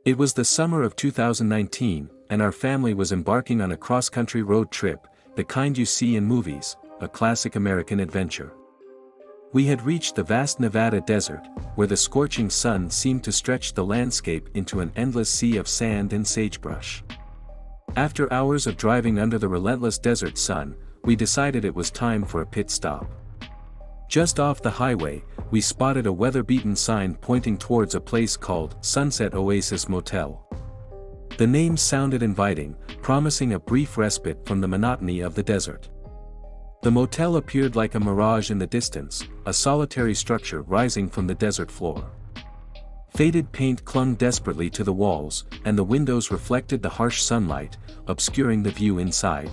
It was the summer of 2019, and our family was embarking on a cross-country road trip, the kind you see in movies, a classic American adventure. We had reached the vast Nevada desert, where the scorching sun seemed to stretch the landscape into an endless sea of sand and sagebrush. After hours of driving under the relentless desert sun, we decided it was time for a pit stop. Just off the highway, we spotted a weather-beaten sign pointing towards a place called Sunset Oasis Motel. The name sounded inviting, promising a brief respite from the monotony of the desert. The motel appeared like a mirage in the distance, a solitary structure rising from the desert floor. Faded paint clung desperately to the walls, and the windows reflected the harsh sunlight, obscuring the view inside.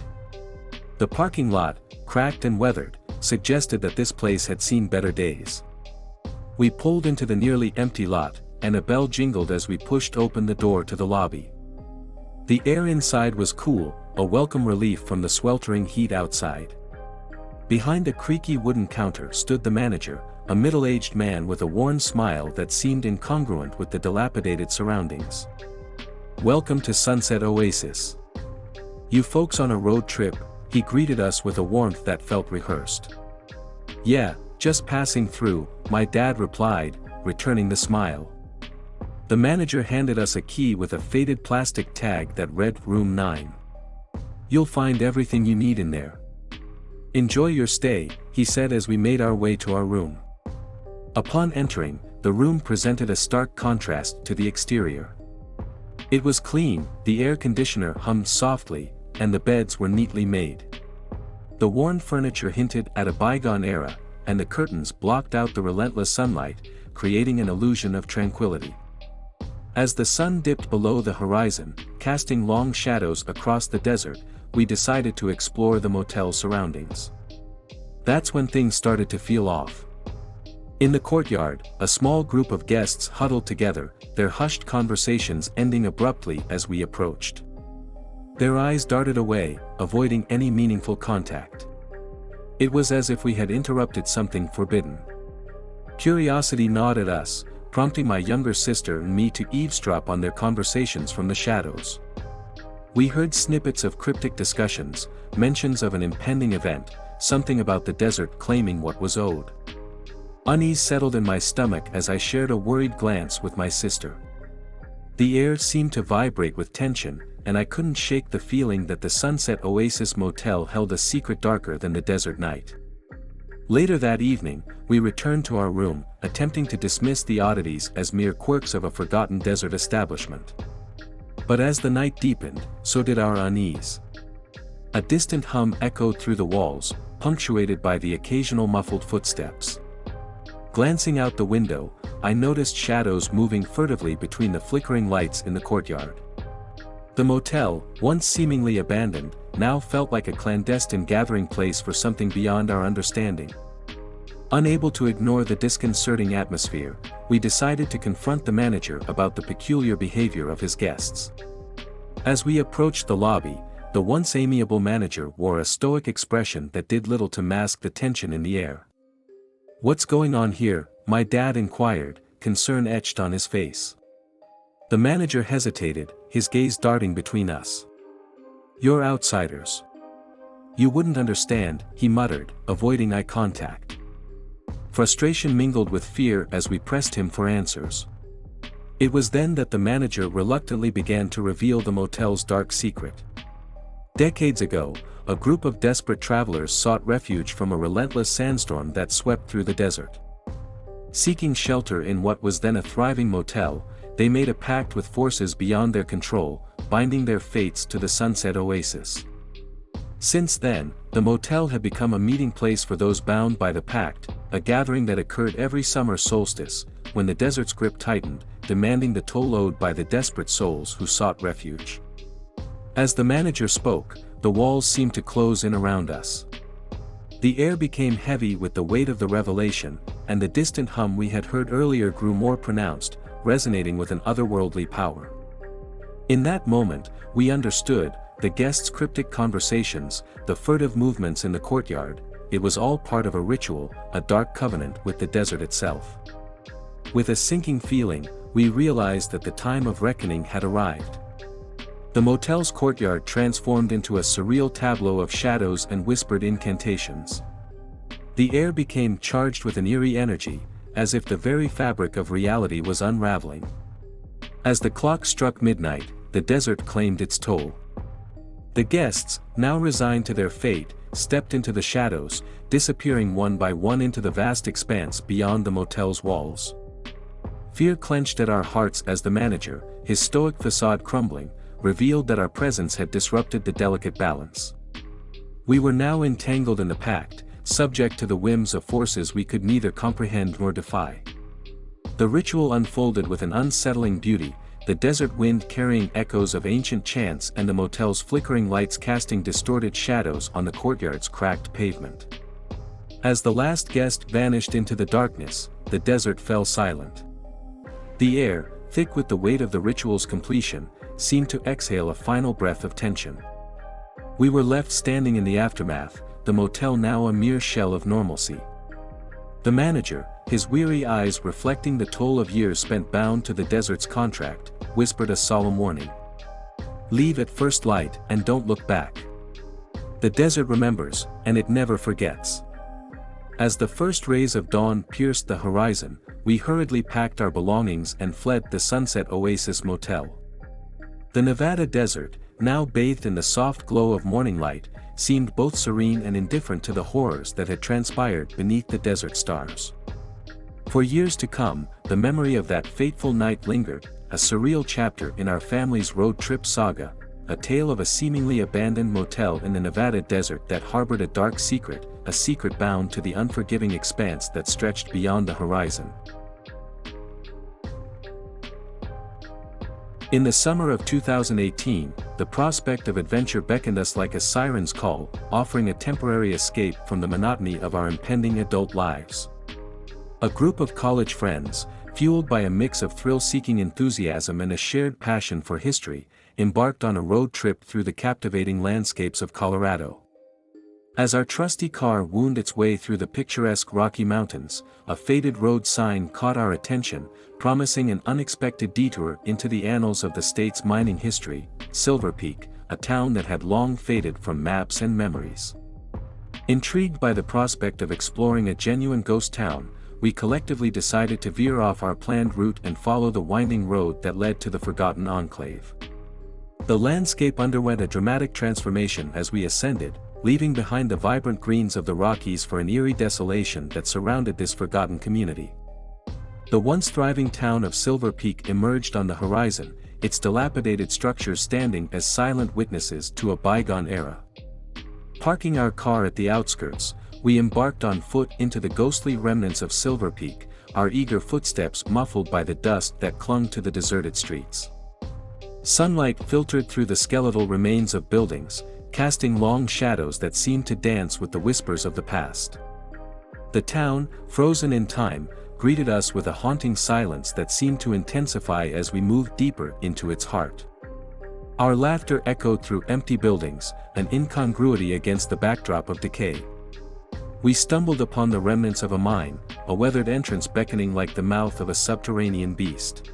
The parking lot, cracked and weathered, suggested that this place had seen better days. We pulled into the nearly empty lot, and a bell jingled as we pushed open the door to the lobby. The air inside was cool, a welcome relief from the sweltering heat outside. Behind a creaky wooden counter stood the manager, a middle-aged man with a worn smile that seemed incongruent with the dilapidated surroundings. "Welcome to Sunset Oasis. You folks on a road trip?" He greeted us with a warmth that felt rehearsed. "Yeah, just passing through," my dad replied, returning the smile. The manager handed us a key with a faded plastic tag that read Room 9. "You'll find everything you need in there. Enjoy your stay," he said as we made our way to our room. Upon entering, the room presented a stark contrast to the exterior. It was clean, the air conditioner hummed softly, and the beds were neatly made. The worn furniture hinted at a bygone era, and the curtains blocked out the relentless sunlight, creating an illusion of tranquility. As the sun dipped below the horizon, casting long shadows across the desert, we decided to explore the motel's surroundings. That's when things started to feel off. In the courtyard, a small group of guests huddled together, their hushed conversations ending abruptly as we approached. Their eyes darted away, avoiding any meaningful contact. It was as if we had interrupted something forbidden. Curiosity gnawed at us, prompting my younger sister and me to eavesdrop on their conversations from the shadows. We heard snippets of cryptic discussions, mentions of an impending event, something about the desert claiming what was owed. Unease settled in my stomach as I shared a worried glance with my sister. The air seemed to vibrate with tension, and I couldn't shake the feeling that the Sunset Oasis Motel held a secret darker than the desert night. Later that evening, we returned to our room, attempting to dismiss the oddities as mere quirks of a forgotten desert establishment. But as the night deepened, so did our unease. A distant hum echoed through the walls, punctuated by the occasional muffled footsteps. Glancing out the window, I noticed shadows moving furtively between the flickering lights in the courtyard. The motel, once seemingly abandoned, now felt like a clandestine gathering place for something beyond our understanding. Unable to ignore the disconcerting atmosphere, we decided to confront the manager about the peculiar behavior of his guests. As we approached the lobby, the once amiable manager wore a stoic expression that did little to mask the tension in the air. "What's going on here?" my dad inquired, concern etched on his face. The manager hesitated, his gaze darting between us. "You're outsiders. You wouldn't understand," he muttered, avoiding eye contact. Frustration mingled with fear as we pressed him for answers. It was then that the manager reluctantly began to reveal the motel's dark secret. Decades ago, a group of desperate travelers sought refuge from a relentless sandstorm that swept through the desert. Seeking shelter in what was then a thriving motel, they made a pact with forces beyond their control, binding their fates to the Sunset Oasis. Since then, the motel had become a meeting place for those bound by the pact, a gathering that occurred every summer solstice, when the desert's grip tightened, demanding the toll owed by the desperate souls who sought refuge. As the manager spoke, the walls seemed to close in around us. The air became heavy with the weight of the revelation, and the distant hum we had heard earlier grew more pronounced, resonating with an otherworldly power. In that moment, we understood, the guests' cryptic conversations, the furtive movements in the courtyard, it was all part of a ritual, a dark covenant with the desert itself. With a sinking feeling, we realized that the time of reckoning had arrived. The motel's courtyard transformed into a surreal tableau of shadows and whispered incantations. The air became charged with an eerie energy, as if the very fabric of reality was unraveling. As the clock struck midnight, the desert claimed its toll. The guests, now resigned to their fate, stepped into the shadows, disappearing one by one into the vast expanse beyond the motel's walls. Fear clenched at our hearts as the manager, his stoic facade crumbling, revealed that our presence had disrupted the delicate balance. We were now entangled in the pact, subject to the whims of forces we could neither comprehend nor defy. The ritual unfolded with an unsettling beauty, the desert wind carrying echoes of ancient chants and the motel's flickering lights casting distorted shadows on the courtyard's cracked pavement. As the last guest vanished into the darkness, the desert fell silent. The air, thick with the weight of the ritual's completion, seemed to exhale a final breath of tension. We were left standing in the aftermath, the motel now a mere shell of normalcy. The manager, his weary eyes reflecting the toll of years spent bound to the desert's contract, whispered a solemn warning. "Leave at first light and don't look back. The desert remembers, and it never forgets." As the first rays of dawn pierced the horizon, we hurriedly packed our belongings and fled the Sunset Oasis Motel. The Nevada desert, now bathed in the soft glow of morning light, seemed both serene and indifferent to the horrors that had transpired beneath the desert stars. For years to come, the memory of that fateful night lingered, a surreal chapter in our family's road trip saga, a tale of a seemingly abandoned motel in the Nevada desert that harbored a dark secret, a secret bound to the unforgiving expanse that stretched beyond the horizon. In the summer of 2018, the prospect of adventure beckoned us like a siren's call, offering a temporary escape from the monotony of our impending adult lives. A group of college friends, fueled by a mix of thrill-seeking enthusiasm and a shared passion for history, embarked on a road trip through the captivating landscapes of Colorado. As our trusty car wound its way through the picturesque Rocky Mountains, a faded road sign caught our attention, promising an unexpected detour into the annals of the state's mining history, Silver Peak, a town that had long faded from maps and memories. Intrigued by the prospect of exploring a genuine ghost town, we collectively decided to veer off our planned route and follow the winding road that led to the forgotten enclave. The landscape underwent a dramatic transformation as we ascended, leaving behind the vibrant greens of the Rockies for an eerie desolation that surrounded this forgotten community. The once thriving town of Silver Peak emerged on the horizon, its dilapidated structures standing as silent witnesses to a bygone era. Parking our car at the outskirts, we embarked on foot into the ghostly remnants of Silver Peak, our eager footsteps muffled by the dust that clung to the deserted streets. Sunlight filtered through the skeletal remains of buildings, casting long shadows that seemed to dance with the whispers of the past. The town, frozen in time, greeted us with a haunting silence that seemed to intensify as we moved deeper into its heart. Our laughter echoed through empty buildings, an incongruity against the backdrop of decay. We stumbled upon the remnants of a mine, a weathered entrance beckoning like the mouth of a subterranean beast.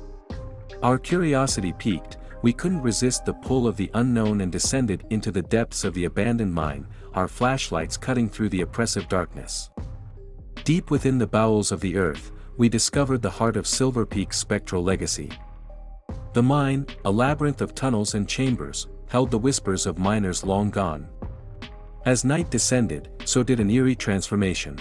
Our curiosity piqued, we couldn't resist the pull of the unknown and descended into the depths of the abandoned mine, our flashlights cutting through the oppressive darkness. Deep within the bowels of the earth, we discovered the heart of Silver Peak's spectral legacy. The mine, a labyrinth of tunnels and chambers, held the whispers of miners long gone. As night descended, so did an eerie transformation.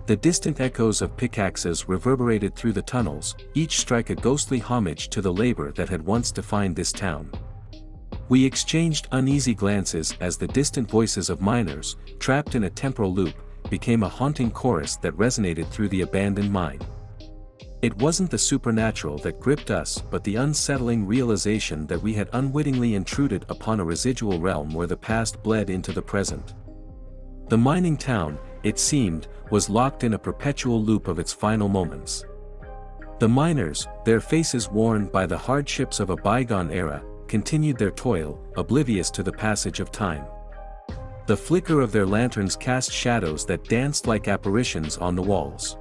The distant echoes of pickaxes reverberated through the tunnels, each strike a ghostly homage to the labor that had once defined this town. We exchanged uneasy glances as the distant voices of miners, trapped in a temporal loop, became a haunting chorus that resonated through the abandoned mine. It wasn't the supernatural that gripped us but the unsettling realization that we had unwittingly intruded upon a residual realm where the past bled into the present. The mining town, it seemed, was locked in a perpetual loop of its final moments. The miners, their faces worn by the hardships of a bygone era, continued their toil, oblivious to the passage of time. The flicker of their lanterns cast shadows that danced like apparitions on the walls.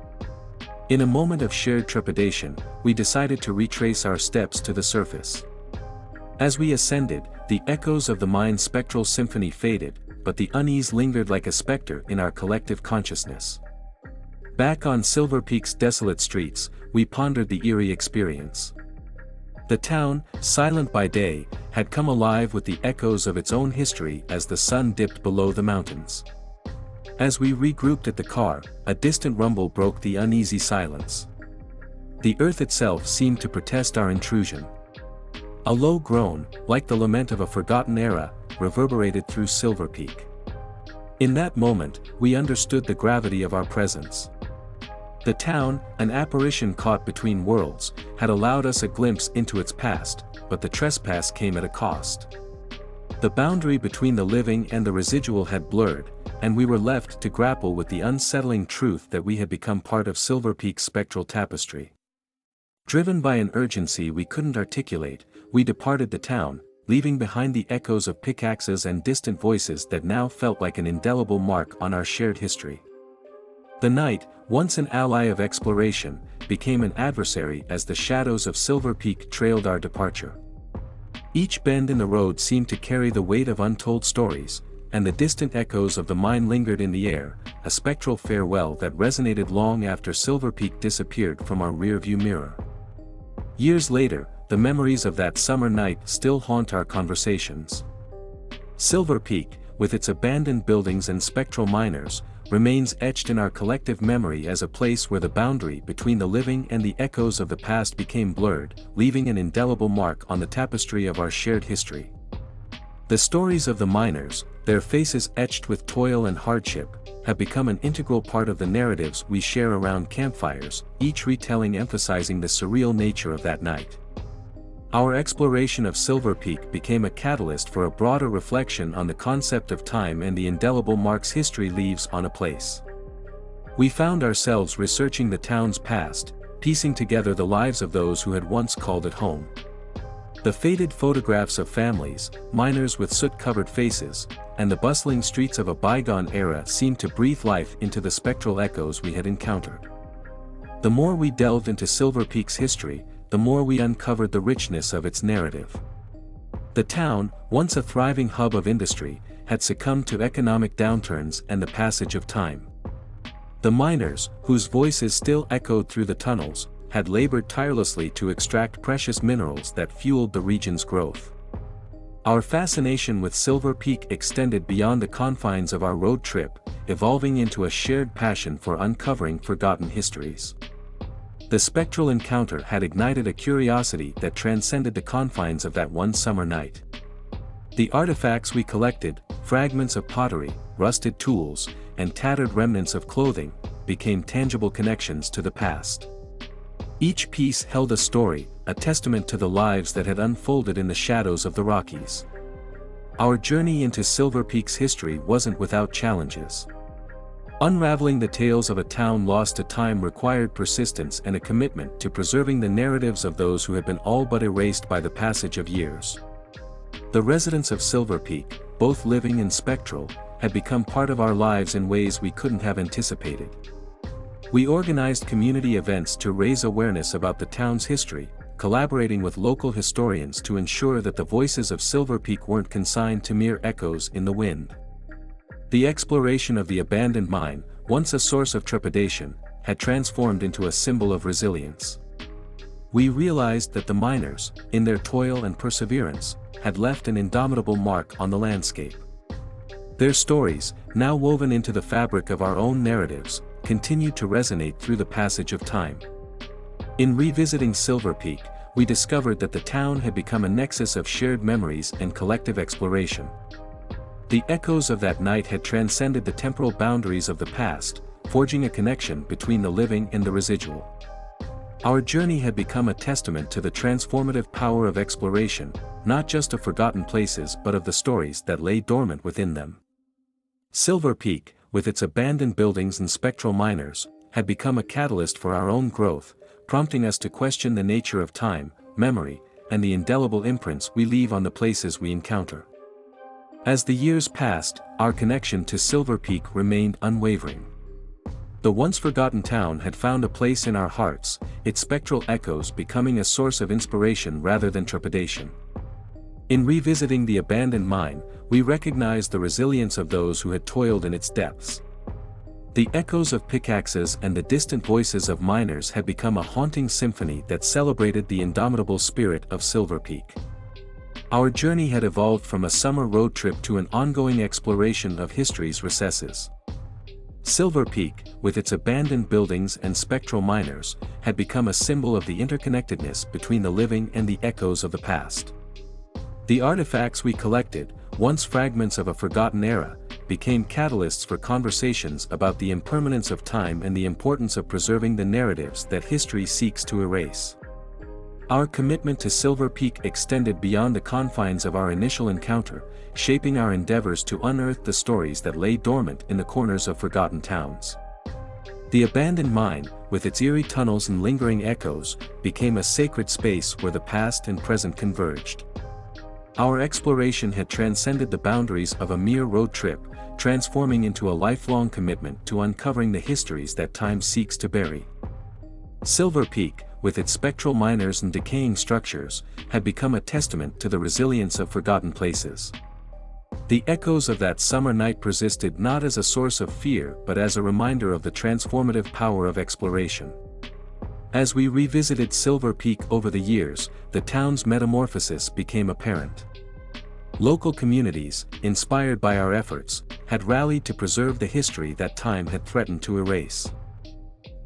In a moment of shared trepidation, we decided to retrace our steps to the surface. As we ascended, the echoes of the mine's spectral symphony faded, but the unease lingered like a specter in our collective consciousness. Back on Silver Peak's desolate streets, we pondered the eerie experience. The town, silent by day, had come alive with the echoes of its own history as the sun dipped below the mountains. As we regrouped at the car, a distant rumble broke the uneasy silence. The earth itself seemed to protest our intrusion. A low groan, like the lament of a forgotten era, reverberated through Silver Peak. In that moment, we understood the gravity of our presence. The town, an apparition caught between worlds, had allowed us a glimpse into its past, but the trespass came at a cost. The boundary between the living and the residual had blurred, and we were left to grapple with the unsettling truth that we had become part of Silver Peak's spectral tapestry. Driven by an urgency we couldn't articulate, we departed the town, leaving behind the echoes of pickaxes and distant voices that now felt like an indelible mark on our shared history. The night, once an ally of exploration, became an adversary as the shadows of Silver Peak trailed our departure. Each bend in the road seemed to carry the weight of untold stories, and the distant echoes of the mine lingered in the air, a spectral farewell that resonated long after Silver Peak disappeared from our rearview mirror. Years later, the memories of that summer night still haunt our conversations. Silver Peak, with its abandoned buildings and spectral miners, remains etched in our collective memory as a place where the boundary between the living and the echoes of the past became blurred, leaving an indelible mark on the tapestry of our shared history. The stories of the miners, their faces etched with toil and hardship, have become an integral part of the narratives we share around campfires, each retelling emphasizing the surreal nature of that night. Our exploration of Silver Peak became a catalyst for a broader reflection on the concept of time and the indelible marks history leaves on a place. We found ourselves researching the town's past, piecing together the lives of those who had once called it home. The faded photographs of families, miners with soot-covered faces, and the bustling streets of a bygone era seemed to breathe life into the spectral echoes we had encountered. The more we delved into Silver Peak's history, the more we uncovered the richness of its narrative. The town, once a thriving hub of industry, had succumbed to economic downturns and the passage of time. The miners, whose voices still echoed through the tunnels, had labored tirelessly to extract precious minerals that fueled the region's growth. Our fascination with Silver Peak extended beyond the confines of our road trip, evolving into a shared passion for uncovering forgotten histories. The spectral encounter had ignited a curiosity that transcended the confines of that one summer night. The artifacts we collected, fragments of pottery, rusted tools, and tattered remnants of clothing, became tangible connections to the past. Each piece held a story, a testament to the lives that had unfolded in the shadows of the Rockies. Our journey into Silver Peak's history wasn't without challenges. Unraveling the tales of a town lost to time required persistence and a commitment to preserving the narratives of those who had been all but erased by the passage of years. The residents of Silver Peak, both living and spectral, had become part of our lives in ways we couldn't have anticipated. We organized community events to raise awareness about the town's history, collaborating with local historians to ensure that the voices of Silver Peak weren't consigned to mere echoes in the wind. The exploration of the abandoned mine, once a source of trepidation, had transformed into a symbol of resilience. We realized that the miners, in their toil and perseverance, had left an indomitable mark on the landscape. Their stories, now woven into the fabric of our own narratives, continued to resonate through the passage of time. In revisiting Silver Peak, we discovered that the town had become a nexus of shared memories and collective exploration. The echoes of that night had transcended the temporal boundaries of the past, forging a connection between the living and the residual. Our journey had become a testament to the transformative power of exploration, not just of forgotten places but of the stories that lay dormant within them. Silver Peak, with its abandoned buildings and spectral miners, had become a catalyst for our own growth, prompting us to question the nature of time, memory, and the indelible imprints we leave on the places we encounter. As the years passed, our connection to Silver Peak remained unwavering. The once forgotten town had found a place in our hearts, its spectral echoes becoming a source of inspiration rather than trepidation. In revisiting the abandoned mine, we recognized the resilience of those who had toiled in its depths. The echoes of pickaxes and the distant voices of miners had become a haunting symphony that celebrated the indomitable spirit of Silver Peak. Our journey had evolved from a summer road trip to an ongoing exploration of history's recesses. Silver Peak, with its abandoned buildings and spectral miners, had become a symbol of the interconnectedness between the living and the echoes of the past. The artifacts we collected, once fragments of a forgotten era, became catalysts for conversations about the impermanence of time and the importance of preserving the narratives that history seeks to erase. Our commitment to Silver Peak extended beyond the confines of our initial encounter, shaping our endeavors to unearth the stories that lay dormant in the corners of forgotten towns. The abandoned mine, with its eerie tunnels and lingering echoes, became a sacred space where the past and present converged. Our exploration had transcended the boundaries of a mere road trip, transforming into a lifelong commitment to uncovering the histories that time seeks to bury. Silver Peak, with its spectral miners and decaying structures, had become a testament to the resilience of forgotten places. The echoes of that summer night persisted not as a source of fear but as a reminder of the transformative power of exploration. As we revisited Silver Peak over the years, the town's metamorphosis became apparent. Local communities, inspired by our efforts, had rallied to preserve the history that time had threatened to erase.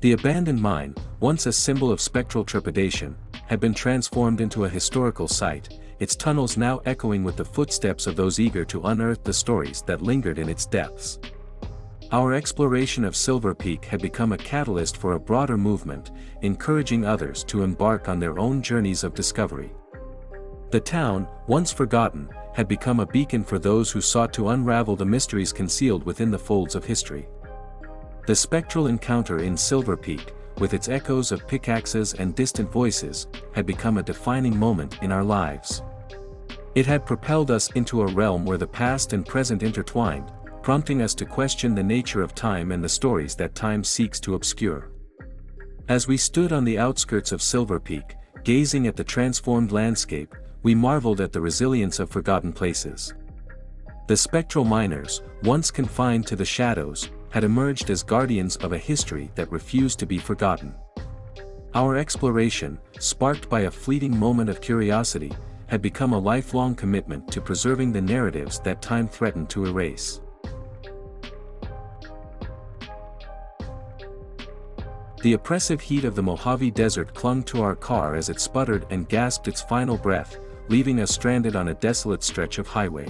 The abandoned mine, once a symbol of spectral trepidation, had been transformed into a historical site, its tunnels now echoing with the footsteps of those eager to unearth the stories that lingered in its depths. Our exploration of Silver Peak had become a catalyst for a broader movement, encouraging others to embark on their own journeys of discovery. The town, once forgotten, had become a beacon for those who sought to unravel the mysteries concealed within the folds of history. The spectral encounter in Silver Peak, with its echoes of pickaxes and distant voices, had become a defining moment in our lives. It had propelled us into a realm where the past and present intertwined, prompting us to question the nature of time and the stories that time seeks to obscure. As we stood on the outskirts of Silver Peak, gazing at the transformed landscape, we marveled at the resilience of forgotten places. The spectral miners, once confined to the shadows, had emerged as guardians of a history that refused to be forgotten. Our exploration, sparked by a fleeting moment of curiosity, had become a lifelong commitment to preserving the narratives that time threatened to erase. The oppressive heat of the Mojave Desert clung to our car as it sputtered and gasped its final breath, leaving us stranded on a desolate stretch of highway.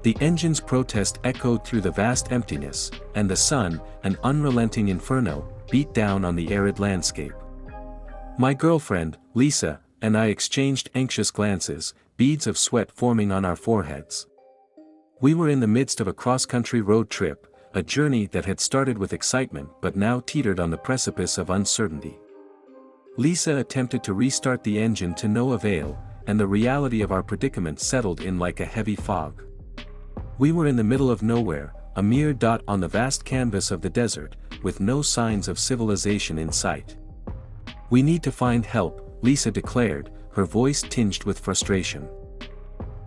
The engine's protest echoed through the vast emptiness, and the sun, an unrelenting inferno, beat down on the arid landscape. My girlfriend, Lisa, and I exchanged anxious glances, beads of sweat forming on our foreheads. We were in the midst of a cross-country road trip, a journey that had started with excitement but now teetered on the precipice of uncertainty. Lisa attempted to restart the engine to no avail, and the reality of our predicament settled in like a heavy fog. We were in the middle of nowhere, a mere dot on the vast canvas of the desert, with no signs of civilization in sight. "We need to find help," Lisa declared, her voice tinged with frustration.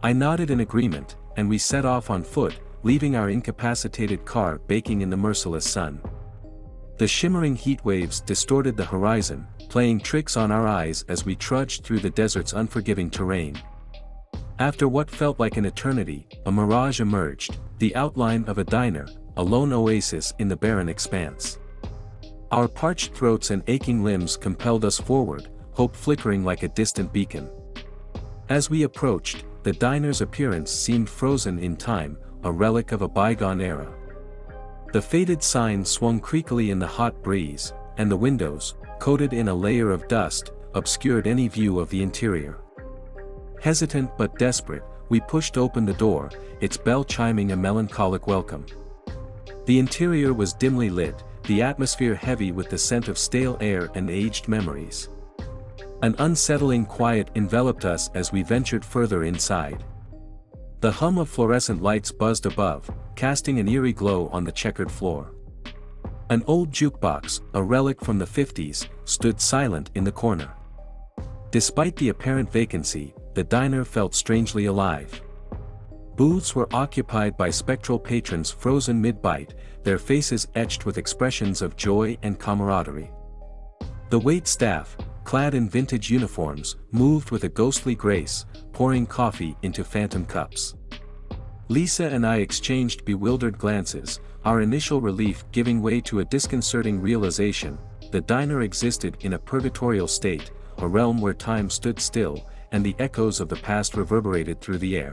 I nodded in agreement, and we set off on foot, leaving our incapacitated car baking in the merciless sun. The shimmering heat waves distorted the horizon, playing tricks on our eyes as we trudged through the desert's unforgiving terrain. After what felt like an eternity, a mirage emerged, the outline of a diner, a lone oasis in the barren expanse. Our parched throats and aching limbs compelled us forward, hope flickering like a distant beacon. As we approached, the diner's appearance seemed frozen in time, a relic of a bygone era. The faded sign swung creakily in the hot breeze, and the windows, coated in a layer of dust, obscured any view of the interior. Hesitant but desperate, we pushed open the door, its bell chiming a melancholic welcome. The interior was dimly lit, the atmosphere heavy with the scent of stale air and aged memories. An unsettling quiet enveloped us as we ventured further inside. The hum of fluorescent lights buzzed above, casting an eerie glow on the checkered floor. An old jukebox, a relic from the 50s, stood silent in the corner. Despite the apparent vacancy, the diner felt strangely alive. Booths were occupied by spectral patrons frozen mid-bite, their faces etched with expressions of joy and camaraderie. The wait staff, clad in vintage uniforms, moved with a ghostly grace, pouring coffee into phantom cups. Lisa and I exchanged bewildered glances, our initial relief giving way to a disconcerting realization: the diner existed in a purgatorial state, a realm where time stood still, and the echoes of the past reverberated through the air.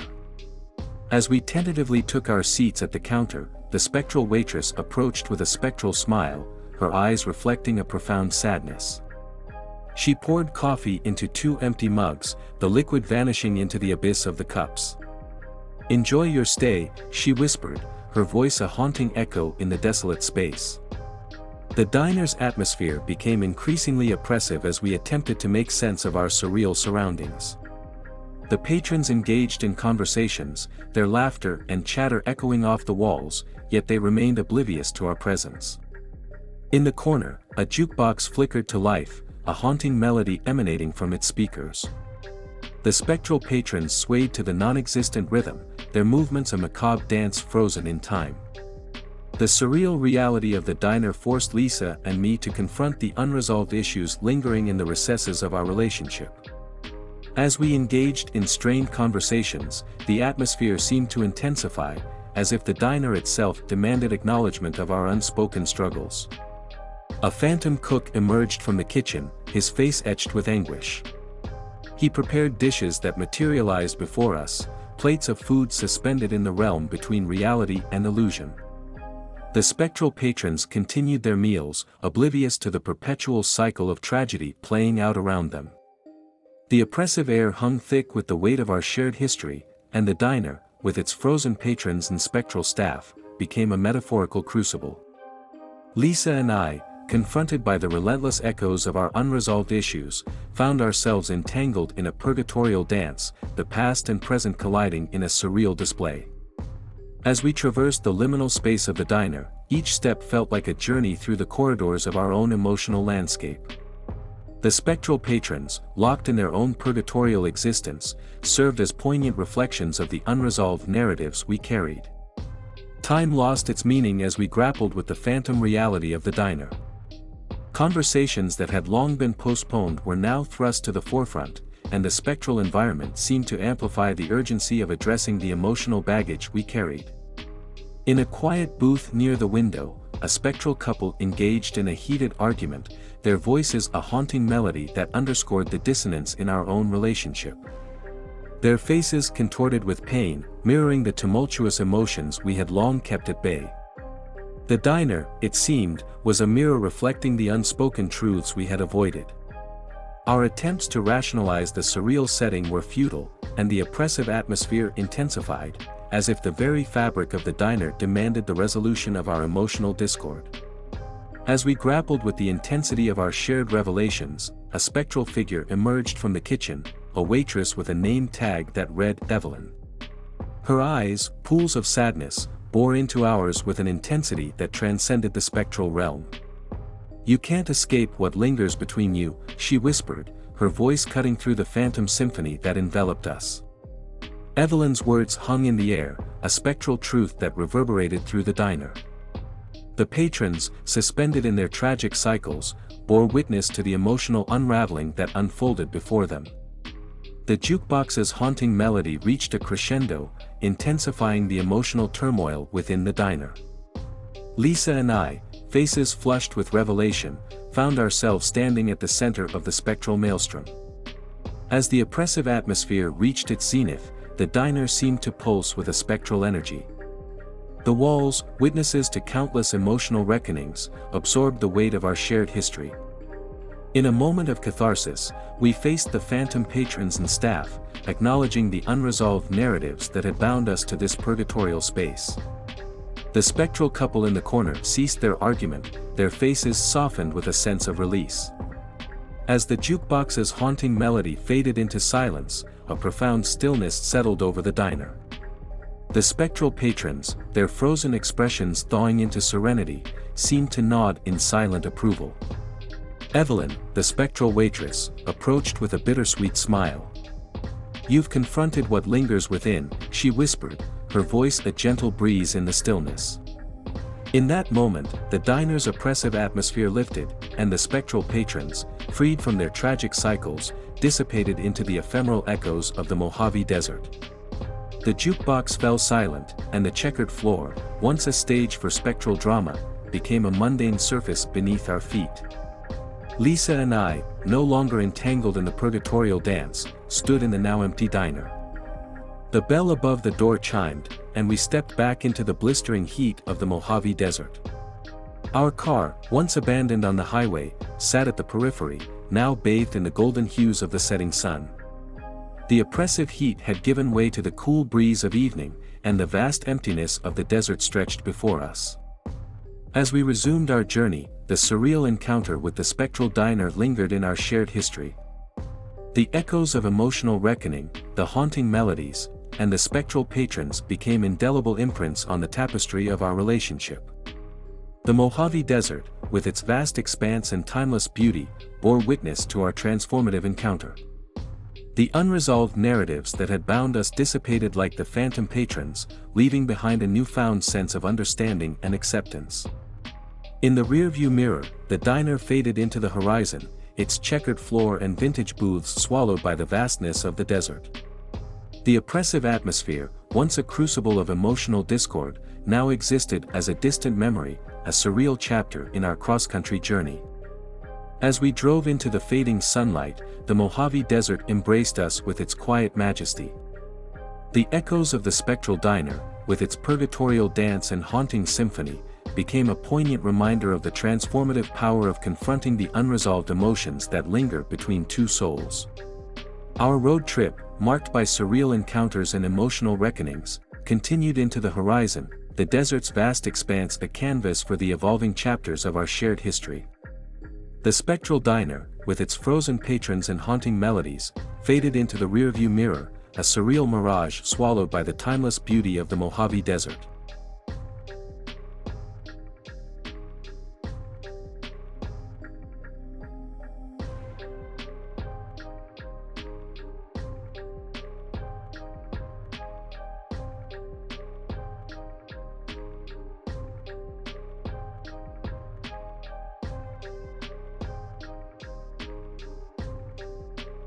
As we tentatively took our seats at the counter, the spectral waitress approached with a spectral smile, her eyes reflecting a profound sadness. She poured coffee into 2 empty mugs, the liquid vanishing into the abyss of the cups. "Enjoy your stay," she whispered, her voice a haunting echo in the desolate space. The diner's atmosphere became increasingly oppressive as we attempted to make sense of our surreal surroundings. The patrons engaged in conversations, their laughter and chatter echoing off the walls, yet they remained oblivious to our presence. In the corner, a jukebox flickered to life, a haunting melody emanating from its speakers. The spectral patrons swayed to the non-existent rhythm, their movements a macabre dance frozen in time. The surreal reality of the diner forced Lisa and me to confront the unresolved issues lingering in the recesses of our relationship. As we engaged in strained conversations, the atmosphere seemed to intensify, as if the diner itself demanded acknowledgement of our unspoken struggles. A phantom cook emerged from the kitchen, his face etched with anguish. He prepared dishes that materialized before us, plates of food suspended in the realm between reality and illusion. The spectral patrons continued their meals, oblivious to the perpetual cycle of tragedy playing out around them. The oppressive air hung thick with the weight of our shared history, and the diner, with its frozen patrons and spectral staff, became a metaphorical crucible. Lisa and I, confronted by the relentless echoes of our unresolved issues, found ourselves entangled in a purgatorial dance, the past and present colliding in a surreal display. As we traversed the liminal space of the diner, each step felt like a journey through the corridors of our own emotional landscape. The spectral patrons, locked in their own purgatorial existence, served as poignant reflections of the unresolved narratives we carried. Time lost its meaning as we grappled with the phantom reality of the diner. Conversations that had long been postponed were now thrust to the forefront, and the spectral environment seemed to amplify the urgency of addressing the emotional baggage we carried. In a quiet booth near the window, a spectral couple engaged in a heated argument, their voices a haunting melody that underscored the dissonance in our own relationship. Their faces contorted with pain, mirroring the tumultuous emotions we had long kept at bay. The diner, it seemed, was a mirror reflecting the unspoken truths we had avoided. Our attempts to rationalize the surreal setting were futile, and the oppressive atmosphere intensified, as if the very fabric of the diner demanded the resolution of our emotional discord. As we grappled with the intensity of our shared revelations, a spectral figure emerged from the kitchen, a waitress with a name tag that read Evelyn. Her eyes, pools of sadness, bore into ours with an intensity that transcended the spectral realm. "You can't escape what lingers between you," she whispered, her voice cutting through the phantom symphony that enveloped us. Evelyn's words hung in the air, a spectral truth that reverberated through the diner. The patrons, suspended in their tragic cycles, bore witness to the emotional unraveling that unfolded before them. The jukebox's haunting melody reached a crescendo, intensifying the emotional turmoil within the diner. Lisa and I, faces flushed with revelation, found ourselves standing at the center of the spectral maelstrom. As the oppressive atmosphere reached its zenith, the diner seemed to pulse with a spectral energy. The walls, witnesses to countless emotional reckonings, absorbed the weight of our shared history. In a moment of catharsis, we faced the phantom patrons and staff, acknowledging the unresolved narratives that had bound us to this purgatorial space. The spectral couple in the corner ceased their argument, their faces softened with a sense of release. As the jukebox's haunting melody faded into silence, a profound stillness settled over the diner. The spectral patrons, their frozen expressions thawing into serenity, seemed to nod in silent approval. Evelyn, the spectral waitress, approached with a bittersweet smile. "You've confronted what lingers within," she whispered, her voice a gentle breeze in the stillness. In that moment, the diner's oppressive atmosphere lifted, and the spectral patrons, freed from their tragic cycles, dissipated into the ephemeral echoes of the Mojave Desert. The jukebox fell silent, and the checkered floor, once a stage for spectral drama, became a mundane surface beneath our feet. Lisa and I, no longer entangled in the purgatorial dance, stood in the now empty diner. The bell above the door chimed, and we stepped back into the blistering heat of the Mojave Desert. Our car, once abandoned on the highway, sat at the periphery, now bathed in the golden hues of the setting sun. The oppressive heat had given way to the cool breeze of evening, and the vast emptiness of the desert stretched before us. As we resumed our journey, the surreal encounter with the spectral diner lingered in our shared history. The echoes of emotional reckoning, the haunting melodies, and the spectral patrons became indelible imprints on the tapestry of our relationship. The Mojave Desert, with its vast expanse and timeless beauty, bore witness to our transformative encounter. The unresolved narratives that had bound us dissipated like the phantom patrons, leaving behind a newfound sense of understanding and acceptance. In the rearview mirror, the diner faded into the horizon, its checkered floor and vintage booths swallowed by the vastness of the desert. The oppressive atmosphere, once a crucible of emotional discord, now existed as a distant memory, a surreal chapter in our cross-country journey. As we drove into the fading sunlight, the Mojave Desert embraced us with its quiet majesty. The echoes of the spectral diner, with its purgatorial dance and haunting symphony, became a poignant reminder of the transformative power of confronting the unresolved emotions that linger between two souls. Our road trip, marked by surreal encounters and emotional reckonings, continued into the horizon, the desert's vast expanse a canvas for the evolving chapters of our shared history. The spectral diner, with its frozen patrons and haunting melodies, faded into the rearview mirror, a surreal mirage swallowed by the timeless beauty of the Mojave Desert.